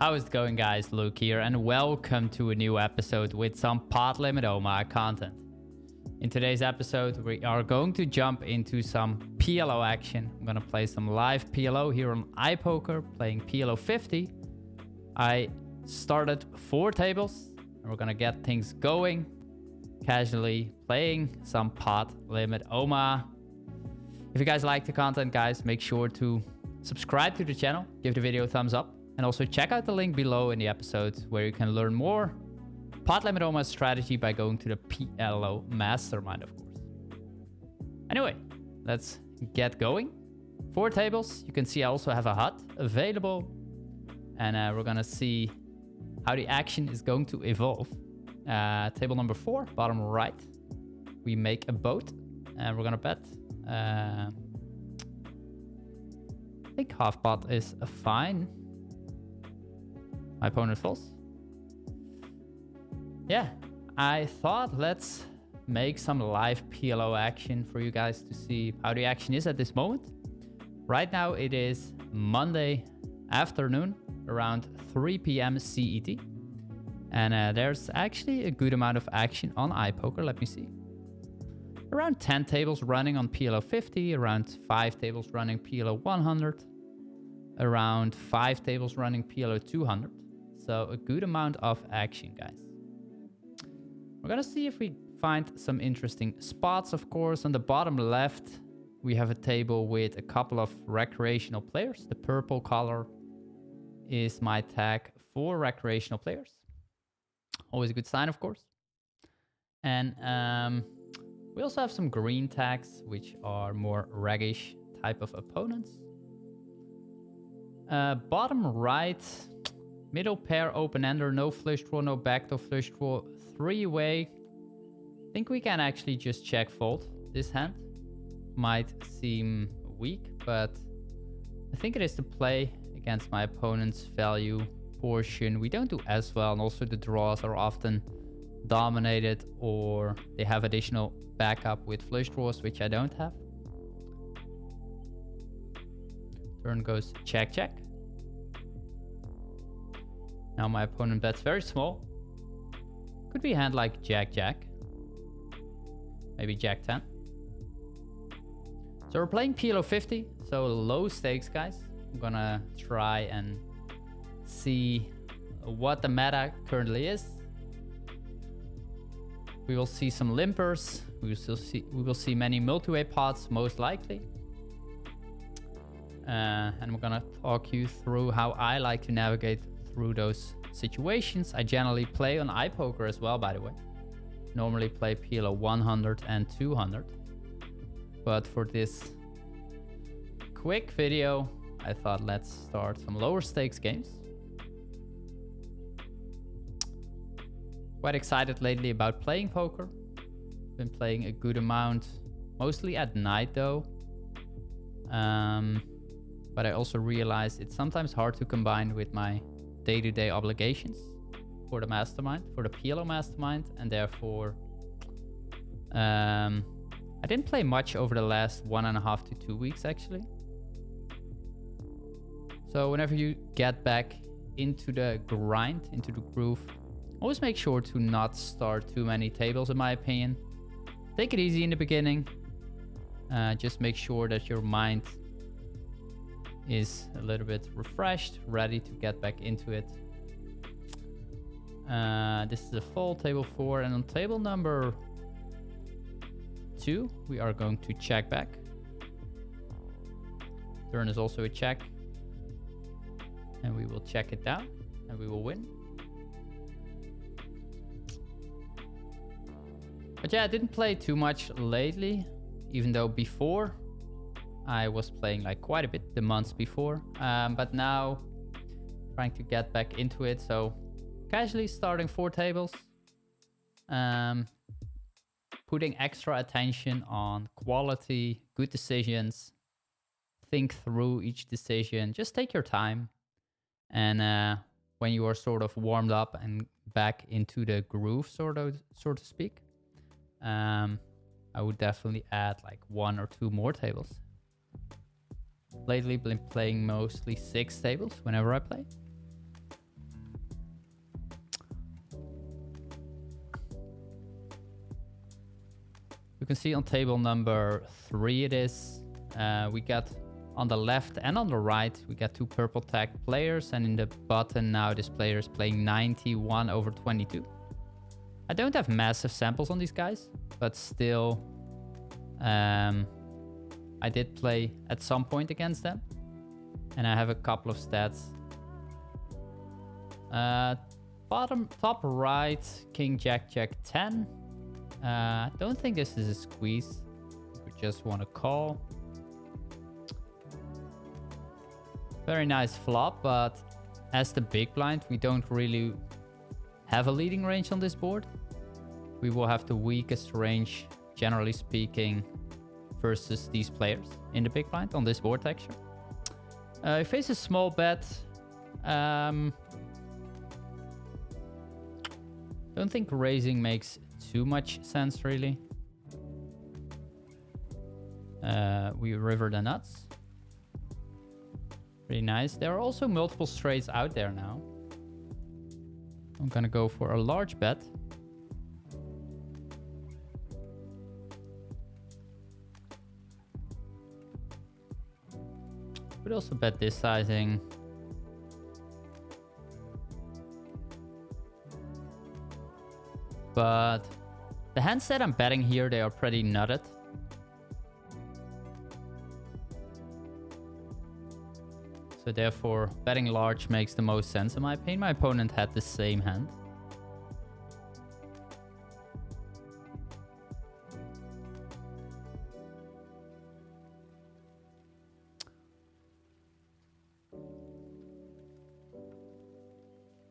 How is it going, guys? Luke here, and welcome to a new episode with some Pot Limit Omaha content. In today's episode, we are going to jump into some PLO action. I'm gonna play some live PLO here on Ipoker, playing PLO 50. I started 4 tables, and we're gonna get things going, casually playing some Pot Limit Omaha. If you guys like the content, guys, make sure to subscribe to the channel, give the video a thumbs up, and also check out the link below in the episode where you can learn more Pot Limit Omaha strategy by going to the PLO Mastermind, of course. Anyway, let's get going. 4 tables. You can see I also have a HUD available, and we're gonna see how the action is going to evolve. Table number 4, bottom right, we make a boat, and we're gonna bet. I think half pot is fine. My opponent falls. Yeah, I thought let's make some live PLO action for you guys to see how the action is at this moment. Right now it is Monday afternoon around 3 p.m. CET. And there's actually a good amount of action on Ipoker. Let me see. Around 10 tables running on PLO 50, around 5 tables running PLO 100, around 5 tables running PLO 200. So a good amount of action, guys. We're gonna see if we find some interesting spots, of course. On the bottom left, we have a table with a couple of recreational players. The purple color is my tag for recreational players. Always a good sign, of course. And we also have some green tags, which are more raggish type of opponents. Bottom right, middle pair, open-ender, no flush draw, no backdoor flush draw, 3-way. I think we can actually just check fold. This hand might seem weak, but I think it is to play against my opponent's value portion. We don't do as well, and also the draws are often dominated, or they have additional backup with flush draws, which I don't have. Turn goes check, check. Now my opponent bets very small. Could be a hand like Jack, Jack. Maybe Jack 10. So we're playing PLO 50, so low stakes, guys. I'm gonna try and see what the meta currently is. We will see some limpers. We will see many multi-way pots, most likely. And we're gonna talk you through how I like to navigate through those situations. I generally play on Ipoker as well, by the way. Normally play PLO 100 and 200. But for this quick video, I thought let's start some lower stakes games. Quite excited lately about playing poker. Been playing a good amount, mostly at night though. But I also realized it's sometimes hard to combine with my day-to-day obligations for the mastermind, for the PLO mastermind, and therefore I didn't play much over the last 1.5 to 2 weeks actually. So whenever you get back into the grind, into the groove, always make sure to not start too many tables, in my opinion. Take it easy in the beginning. Just make sure that your mind is a little bit refreshed, ready to get back into it. This is a full table 4, and on table number 2, we are going to check back. Turn is also a check. And we will check it down, and we will win. But yeah, I didn't play too much lately, even though before I was playing like quite a bit the months before. But now trying to get back into it. So casually starting 4 tables, putting extra attention on quality, good decisions, think through each decision, just take your time. And when you are sort of warmed up and back into the groove, so to speak, I would definitely add like 1 or 2 more tables. Lately been playing mostly 6 tables whenever I play. can see on table number 3 it is. We got on the left and on the right, we got 2 purple tag players. And in the bottom now, this player is playing 91 over 22. I don't have massive samples on these guys, but still, I did play at some point against them. And I have a couple of stats. Top right, King, Jack, Jack 10. I don't think this is a squeeze. We just want to call. Very nice flop, but as the big blind, we don't really have a leading range on this board. We will have the weakest range, generally speaking, versus these players in the big blind on this board texture. He faces small bet. Don't think raising makes too much sense, really. We river the nuts. Pretty nice. There are also multiple straights out there now. I'm gonna go for a large bet. Could also bet this sizing. But the hands that I'm betting here, they are pretty nutted. So therefore, betting large makes the most sense in my opinion. My opponent had the same hand.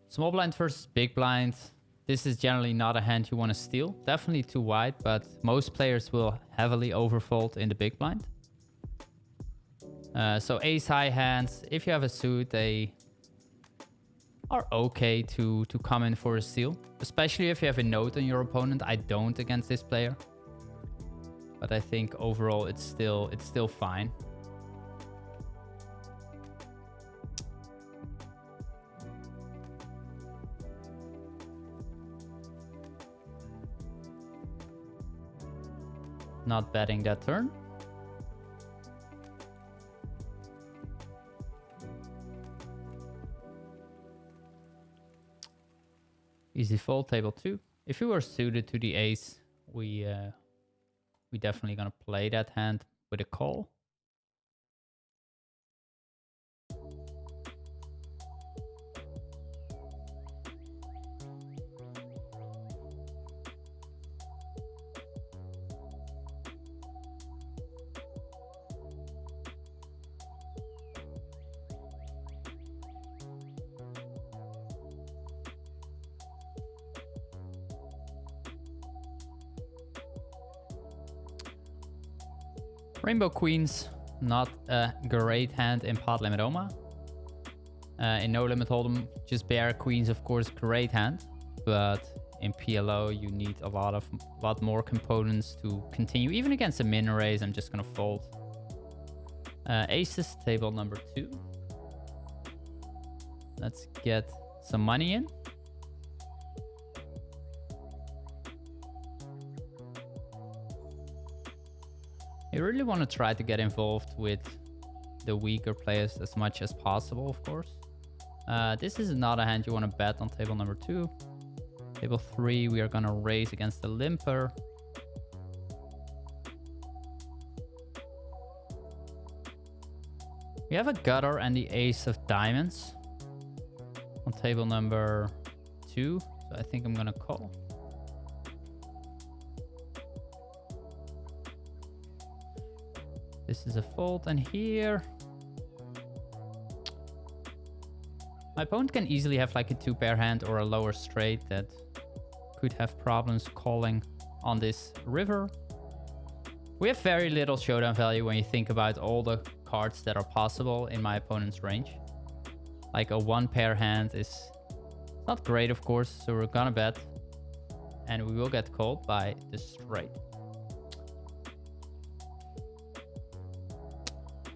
Small blind versus big blind. This is generally not a hand you want to steal. Definitely too wide, but most players will heavily overfold in the big blind. So ace high hands, if you have a suit, they are okay to come in for a steal. Especially if you have a note on your opponent. I don't against this player. But I think overall it's still fine. Not betting that turn. Easy fold, table 2. If we were suited to the ace, we definitely gonna play that hand with a call. Rainbow Queens, not a great hand in Pot Limit Omaha. In No Limit Hold'em, just bare queens, of course, great hand. But in PLO, you need a lot more components to continue. Even against a min raise, I'm just gonna fold. Aces, table number 2. Let's get some money in. You really want to try to get involved with the weaker players as much as possible, of course. This is not a hand you want to bet on table number 2. Table 3, we are going to raise against the limper. We have a gutter and the ace of diamonds on table number 2. So I think I'm going to call. This is a fold, and here my opponent can easily have like a 2-pair hand or a lower straight that could have problems calling on this river. We have very little showdown value when you think about all the cards that are possible in my opponent's range. Like a 1-pair hand is not great, of course, so we're gonna bet, and we will get called by the straight.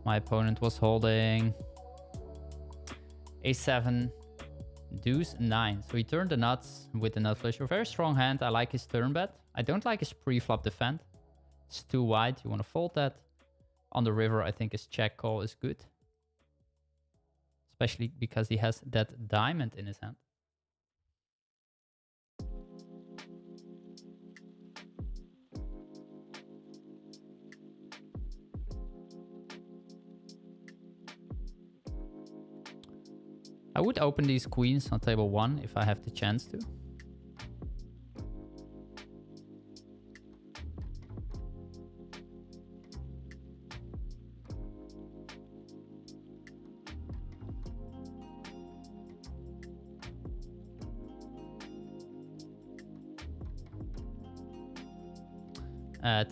My opponent was holding a7, deuce 9. So he turned the nuts with the nut flush. A very strong hand. I like his turn bet. I don't like his pre-flop defend. It's too wide. You want to fold that. On the river, I think his check call is good. Especially because he has that diamond in his hand. I would open these queens on table 1 if I have the chance to.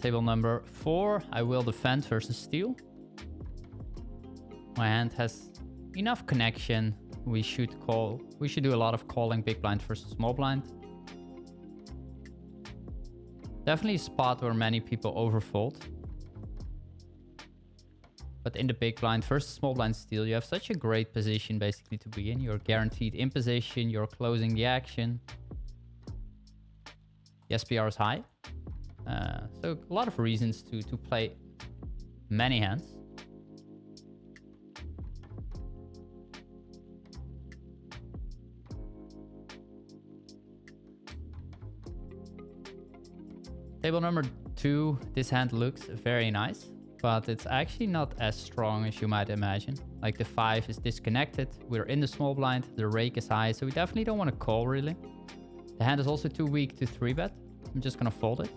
Table number 4, I will defend versus steal. My hand has enough connection. We should call. We should do a lot of calling big blind versus small blind. Definitely a spot where many people overfold. But in the big blind versus small blind steal, you have such a great position basically to be in. You're guaranteed in position. You're closing the action. The SPR is high. So a lot of reasons to play many hands. Table number 2, this hand looks very nice, but it's actually not as strong as you might imagine. Like the 5 is disconnected, we're in the small blind, the rake is high, so we definitely don't want to call really. The hand is also too weak to 3-bet. I'm just gonna fold it.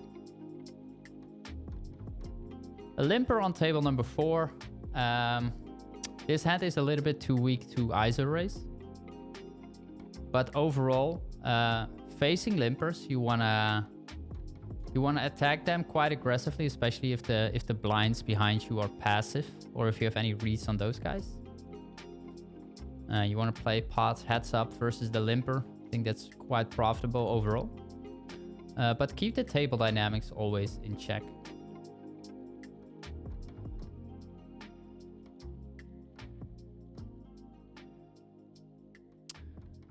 A limper on table number 4. This hand is a little bit too weak to ISO raise. But overall, facing limpers, you wanna attack them quite aggressively, especially if the blinds behind you are passive or if you have any reads on those guys. You want to play pots heads up versus the limper. I think that's quite profitable overall. But keep the table dynamics always in check.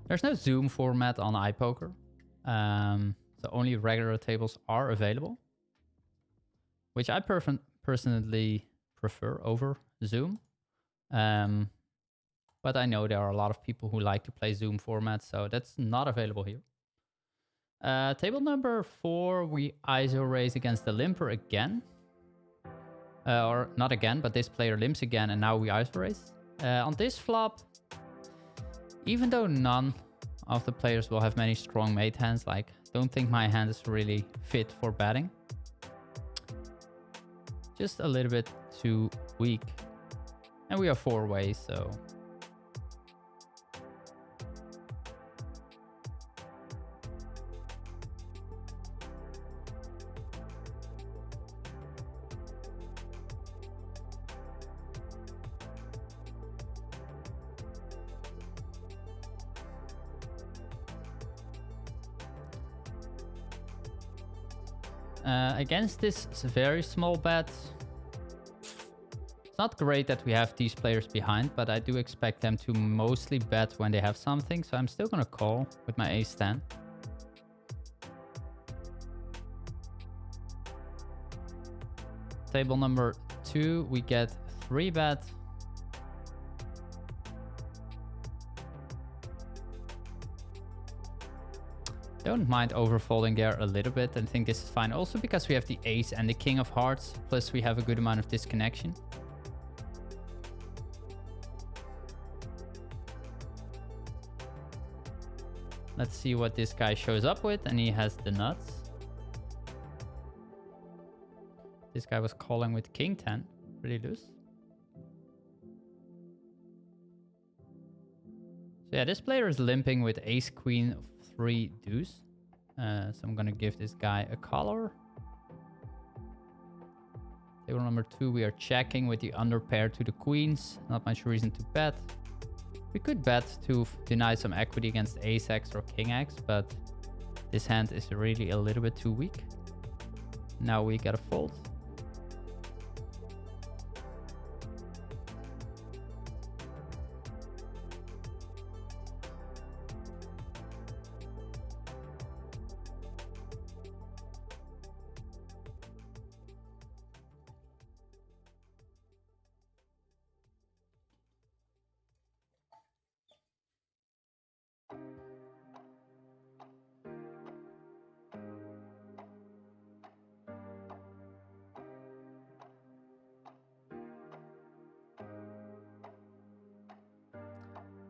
There's no Zoom format on Ipoker. So only regular tables are available, which I personally prefer over Zoom. But I know there are a lot of people who like to play Zoom format, so that's not available here. Table number 4, we ISO raise against the limper again. Or not again, but this player limps again, and now we ISO raise. On this flop, even though none of the players will have many strong mate hands, like don't think my hand is really fit for betting. Just a little bit too weak. And we are 4 ways, so. Against this very small bet, it's not great that we have these players behind, but I do expect them to mostly bet when they have something, so I'm still gonna call with my ace-10. Table number 2, we get 3-bet. Don't mind overfolding there a little bit. I think this is fine. Also because we have the ace and the king of hearts. Plus we have a good amount of disconnection. Let's see what this guy shows up with. And he has the nuts. This guy was calling with king 10. Pretty loose. So yeah, this player is limping with ace queen 3 deuce. So I'm gonna give this guy a color. Table number 2, we are checking with the underpair to the queens. Not much reason to bet. We could bet to deny some equity against ace x or king x, but this hand is really a little bit too weak. Now we gotta fold.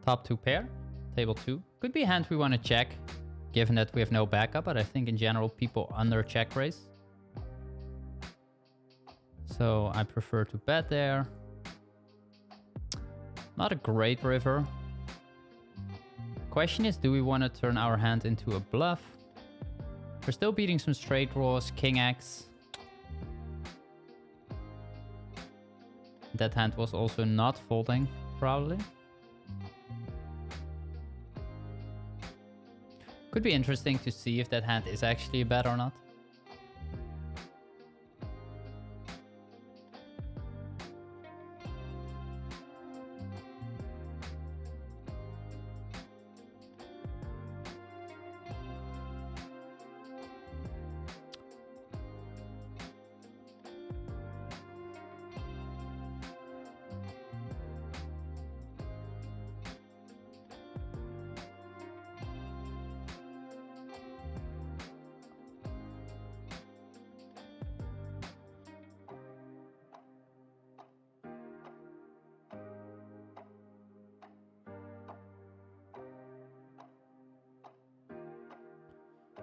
Top 2 pair. Table 2. Could be a hand we want to check, given that we have no backup, but I think in general people under check raise. So I prefer to bet there. Not a great river. Question is, do we want to turn our hand into a bluff? We're still beating some straight draws, king X. That hand was also not folding, probably. Could be interesting to see if that hand is actually a bet or not.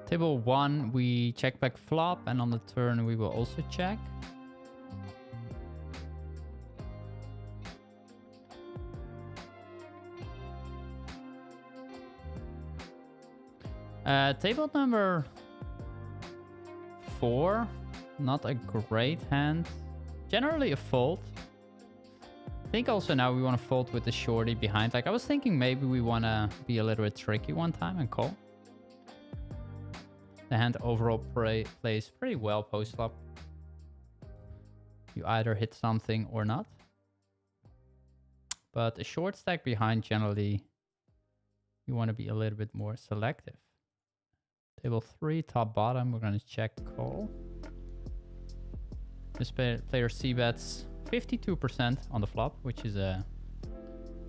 Table 1, we check back flop, and on the turn we will also check. Table number 4, not a great hand. Generally a fold. I think also now we want to fold with the shorty behind. Like I was thinking maybe we want to be a little bit tricky one time and call. The hand overall plays pretty well post-flop. You either hit something or not. But a short stack behind, generally, you want to be a little bit more selective. Table 3, top bottom, we're going to check call. This player c-bets 52% on the flop, which is a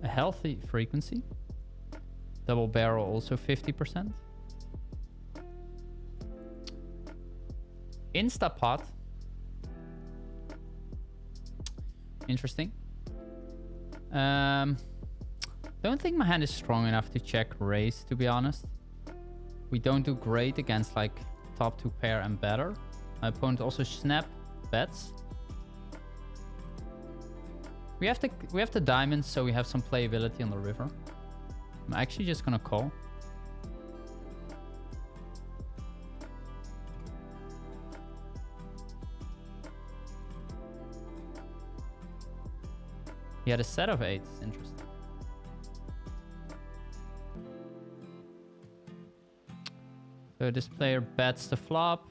healthy frequency. Double barrel also 50%. Insta pot. Interesting. Don't think my hand is strong enough to check raise, to be honest. We don't do great against like top 2 pair and better. My opponent also snap bets. We have the diamonds, so we have some playability on the river. I'm actually just gonna call. He had a set of 8s. Interesting. So this player bets the flop.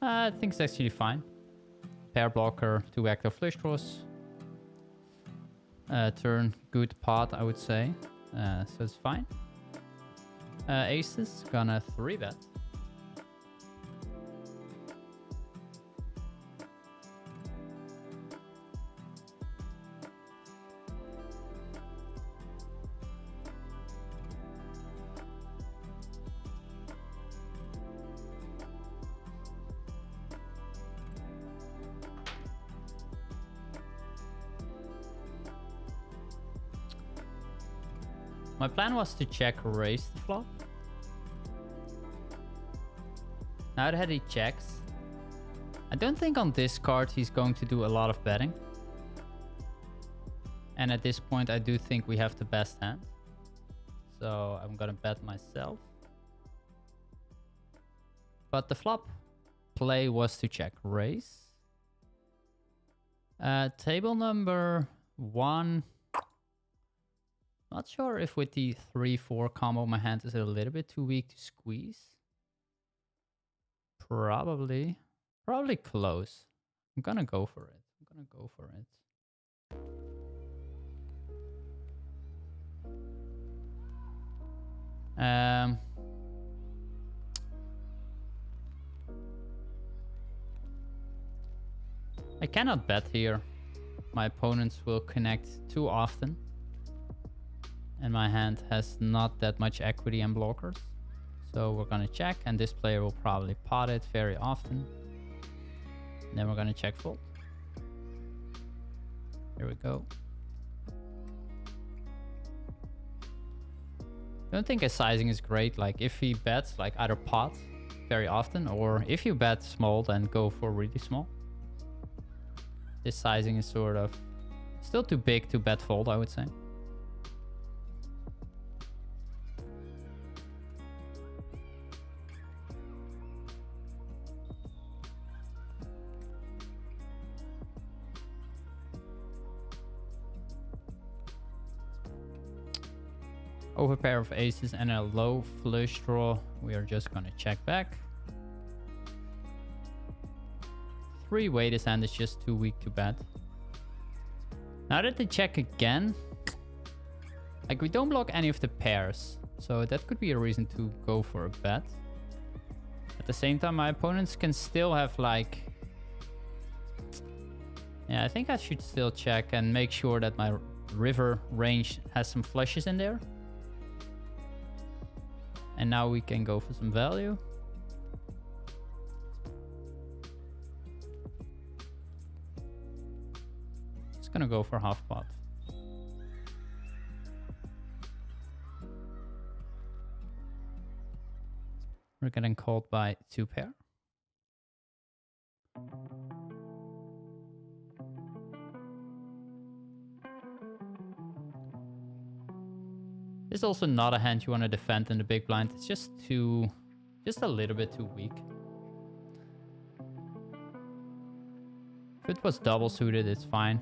I think it's actually fine. Pair blocker, 2 active flush draws. Turn good pot, I would say. So it's fine. Aces, gonna 3-bet. My plan was to check raise the flop. Now that he checks, I don't think on this card he's going to do a lot of betting. And at this point I do think we have the best hand. So I'm gonna bet myself. But the flop play was to check raise. Table number 1. Not sure if with the 3-4 combo my hand is a little bit too weak to squeeze. Probably close. I'm gonna go for it. I cannot bet here. My opponents will connect too often. And my hand has not that much equity and blockers. So we're gonna check, and this player will probably pot it very often. And then we're gonna check fold. Here we go. don't think his sizing is great. Like if he bets like either pot very often, or if you bet small, then go for really small. This sizing is sort of still too big to bet fold, I would say. Over pair of aces and a low flush draw. We are just gonna check back. Three-way, this hand is just too weak to bet. Now that they check again, like we don't block any of the pairs, so that could be a reason to go for a bet. At the same time, my opponents can still have like... Yeah, I think I should still check and make sure that my river range has some flushes in there. And now we can go for some value. Just gonna go for half pot. We're getting called by two pair. This is also not a hand you want to defend in the big blind. It's just a little bit too weak. If it was double suited, it's fine.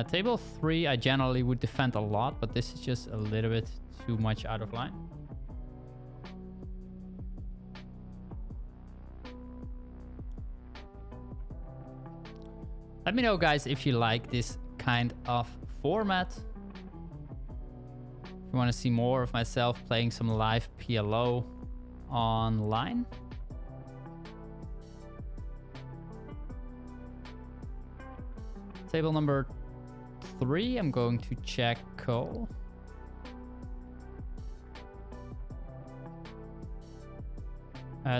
Table 3, I generally would defend a lot, but this is just a little bit too much out of line. Let me know, guys, if you like this kind of format. If you want to see more of myself playing some live PLO online. Table number 3, I'm going to check call.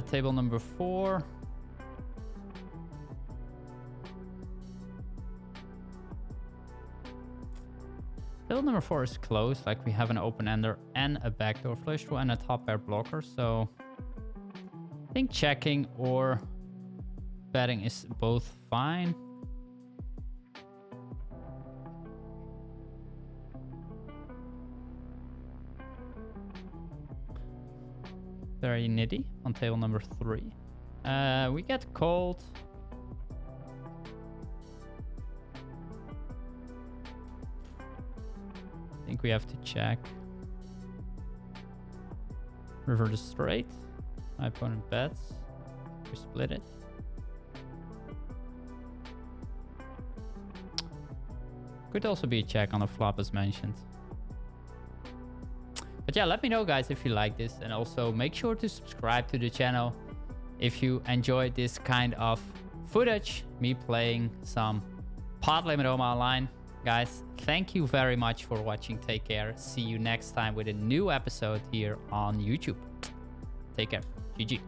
Table number 4. Table number 4 is closed, like we have an open-ender and a backdoor flush draw and a top pair blocker, so I think checking or betting is both fine. Very nitty on table number 3. We get called. I think we have to check. River to straight. My opponent bets. We split it. Could also be a check on the flop as mentioned. But yeah, let me know, guys, if you like this, and also make sure to subscribe to the channel if you enjoyed this kind of footage, me playing some Pot Limit Omaha online. Guys, thank you very much for watching. Take care. See you next time with a new episode here on YouTube. Take care. GG.